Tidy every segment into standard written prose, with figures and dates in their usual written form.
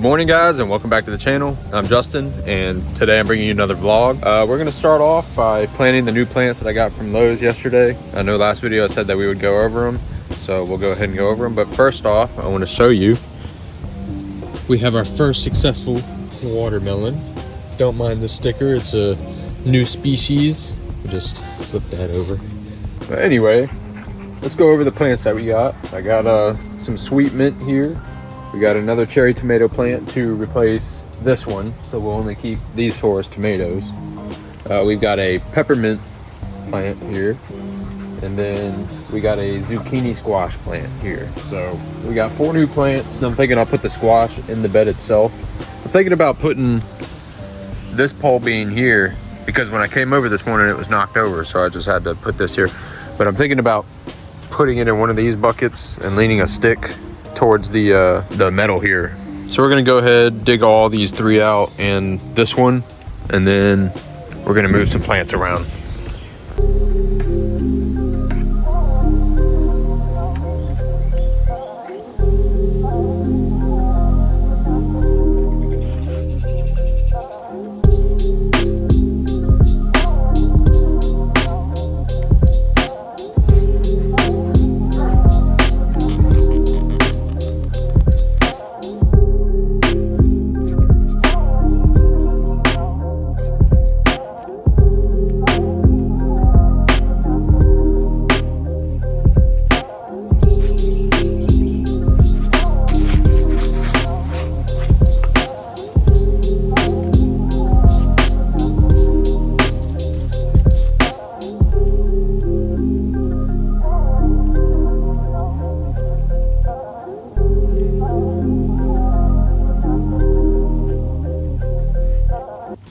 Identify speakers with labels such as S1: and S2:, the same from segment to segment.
S1: morning guys, and welcome back to the channel. I'm Justin, and today I'm bringing you another vlog. We're going to start off by planting the new plants that I got from Lowe's yesterday. I know last video I said that we would go over them, so we'll go ahead and go over them. But first off, I want to show you, we have our first successful watermelon. Don't mind the sticker, it's a new species. We'll just flip that over. But anyway, let's go over the plants that we got. I got some sweet mint here. We got another cherry tomato plant to replace this one, so we'll only keep these four as tomatoes. We've got a peppermint plant here, and then we got a zucchini squash plant here. So we got four new plants. I'm thinking I'll put the squash in the bed itself. I'm thinking about putting this pole bean here because when I came over this morning it was knocked over, so I just had to put this here. But I'm thinking about putting it in one of these buckets and leaning a stick towards the metal here. So we're gonna go ahead, dig all these three out and this one, and then we're gonna move some plants around.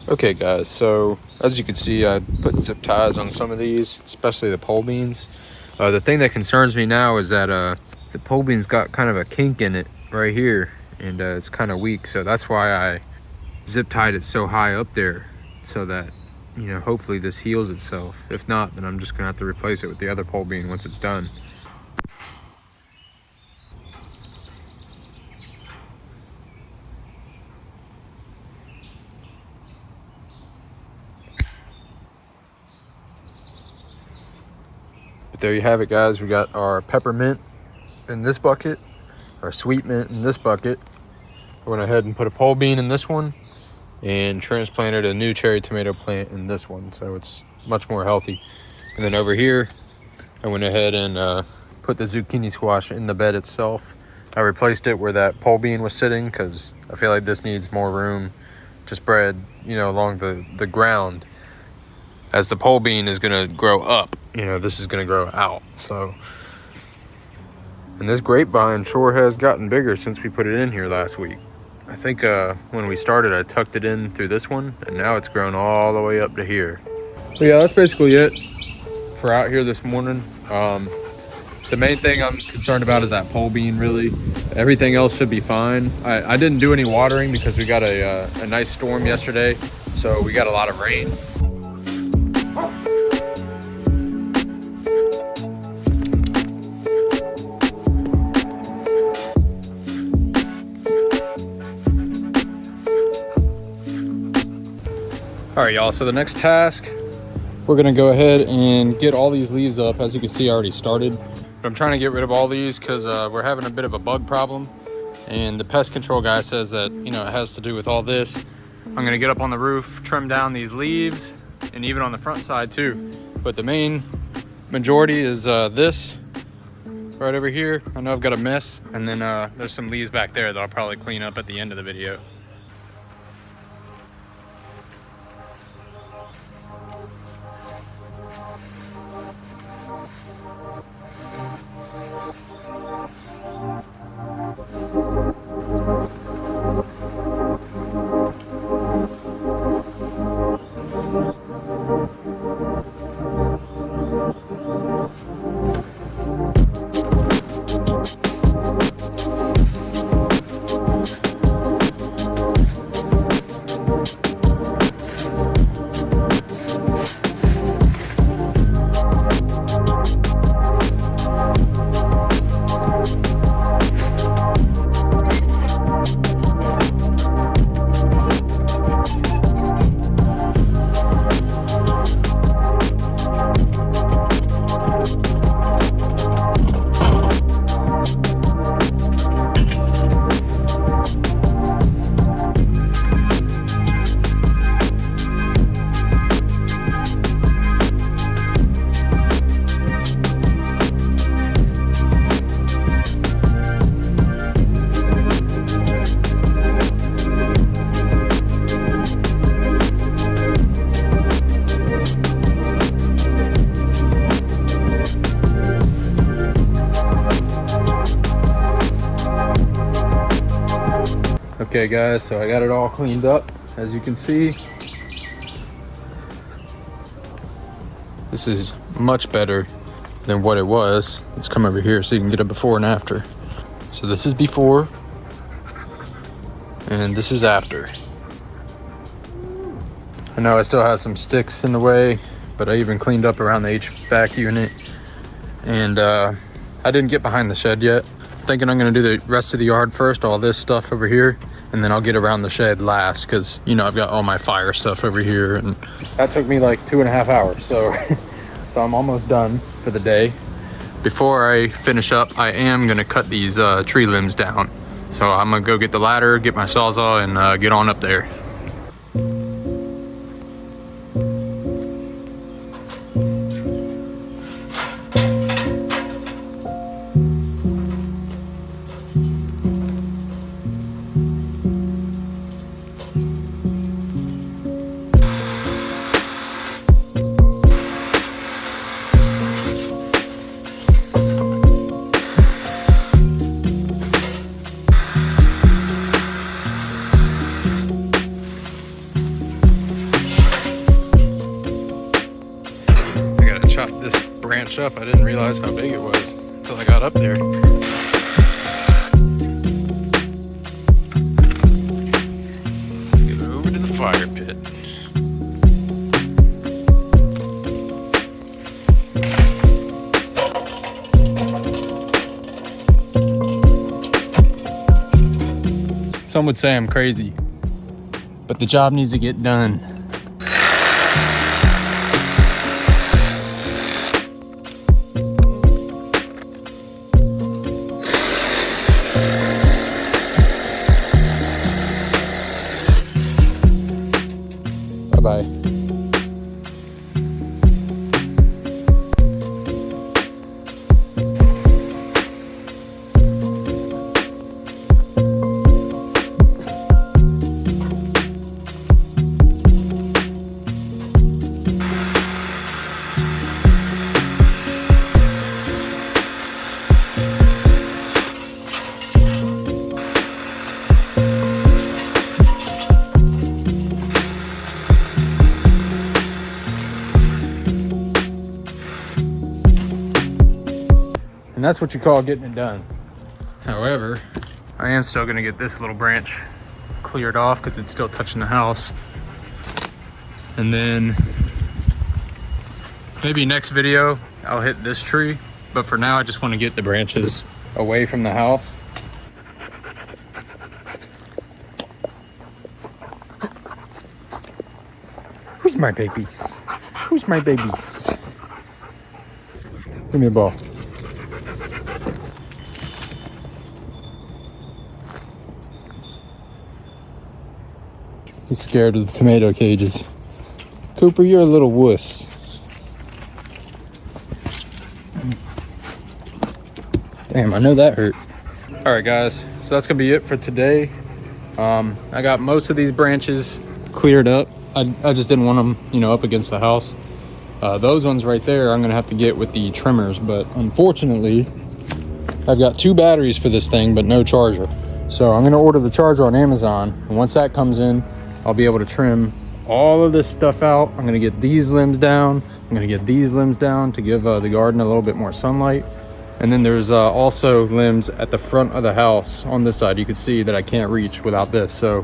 S1: Okay guys, so as you can see, I put zip ties on some of these, especially the pole beans. The thing that concerns me now is that the pole beans got kind of a kink in it right here, and it's kind of weak. So that's why I zip tied it so high up there, so that, you know, hopefully this heals itself. If not, then I'm just gonna have to replace it with the other pole bean once it's done. But there you have it guys, we got our peppermint in this bucket, our sweet mint in this bucket. I went ahead and put a pole bean in this one and transplanted a new cherry tomato plant in this one, so it's much more healthy. And then over here, I went ahead and put the zucchini squash in the bed itself. I replaced it where that pole bean was sitting because I feel like this needs more room to spread, you know, along the ground. As the pole bean is gonna grow up, you know, this is gonna grow out. So, and this grapevine sure has gotten bigger since we put it in here last week. I think when we started, I tucked it in through this one, and now it's grown all the way up to here. But yeah, that's basically it for out here this morning. The main thing I'm concerned about is that pole bean, really. Everything else should be fine. I didn't do any watering because we got a nice storm yesterday, so we got a lot of rain. All right, y'all, so the next task, we're gonna go ahead and get all these leaves up. As you can see, I already started. But I'm trying to get rid of all these because we're having a bit of a bug problem. And the pest control guy says that, you know, it has to do with all this. I'm gonna get up on the roof, trim down these leaves, and even on the front side too. But the main majority is this, right over here. I know I've got a mess. And then there's some leaves back there that I'll probably clean up at the end of the video. Okay guys, so I got it all cleaned up. As you can see, this is much better than what it was. Let's come over here so you can get a before and after. So this is before, and this is after. I know I still have some sticks in the way, but I even cleaned up around the HVAC unit. And I didn't get behind the shed yet. Thinking I'm gonna do the rest of the yard first, all this stuff over here, and then I'll get around the shed last, because you know I've got all my fire stuff over here, and that took me like 2.5 hours. So I'm almost done for the day. Before I finish up, I am gonna cut these tree limbs down. So I'm gonna go get the ladder, get my Sawzall, and get on up there. Chop this branch up. I didn't realize how big it was until I got up there. Get over to the fire pit. Some would say I'm crazy, but the job needs to get done. Bye. And that's what you call getting it done. However, I am still gonna get this little branch cleared off because it's still touching the house. And then maybe next video, I'll hit this tree. But for now, I just wanna get the branches away from the house. Who's my babies? Who's my babies? Give me a ball. He's scared of the tomato cages. Cooper, you're a little wuss. Damn, I know that hurt. All right, guys, so that's gonna be it for today. I got most of these branches cleared up. I just didn't want them, you know, up against the house. Those ones right there, I'm gonna have to get with the trimmers, but unfortunately, I've got 2 batteries for this thing, but no charger. So I'm gonna order the charger on Amazon, and once that comes in, I'll be able to trim all of this stuff out. I'm gonna get these limbs down. I'm gonna get these limbs down to give the garden a little bit more sunlight. And then there's also limbs at the front of the house on this side. You can see that I can't reach without this. So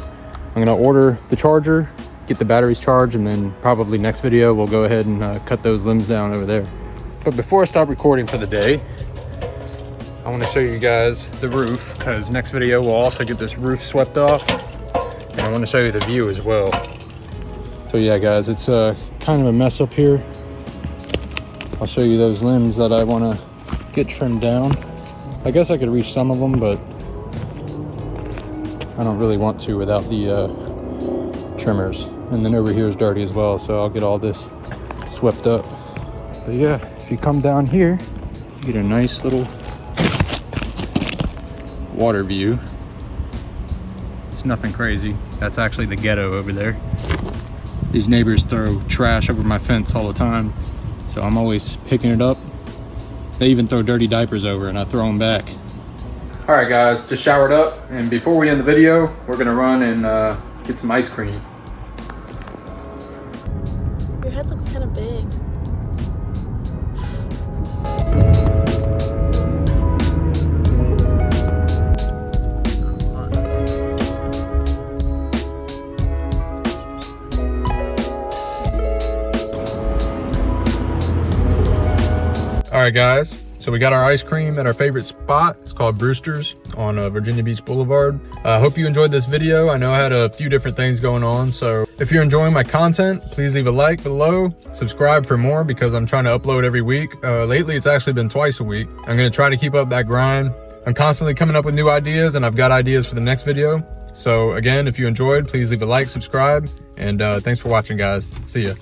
S1: I'm gonna order the charger, get the batteries charged, and then probably next video, we'll go ahead and cut those limbs down over there. But before I stop recording for the day, I wanna show you guys the roof, because next video, we'll also get this roof swept off. And I want to show you the view as well. So yeah, guys, it's kind of a mess up here. I'll show you those limbs that I want to get trimmed down. I guess I could reach some of them, but I don't really want to without the trimmers. And then over here is dirty as well, so I'll get all this swept up. But yeah, if you come down here, you get a nice little water view. It's nothing crazy. That's actually the ghetto over there. These neighbors throw trash over my fence all the time, so I'm always picking it up. They even throw dirty diapers over and I throw them back. All right, guys, just showered up, and before we end the video, we're gonna run and get some ice cream.
S2: Your head looks kind of big.
S1: All right, guys, so we got our ice cream at our favorite spot. It's called Brewster's on Virginia Beach Boulevard. I hope you enjoyed this video. I know I had a few different things going on, so if you're enjoying my content, please leave a like below, subscribe for more because I'm trying to upload every week. Lately, it's actually been twice a week. I'm gonna try to keep up that grind. I'm constantly coming up with new ideas, and I've got ideas for the next video. So again, if you enjoyed, please leave a like, subscribe, and thanks for watching, guys. See ya.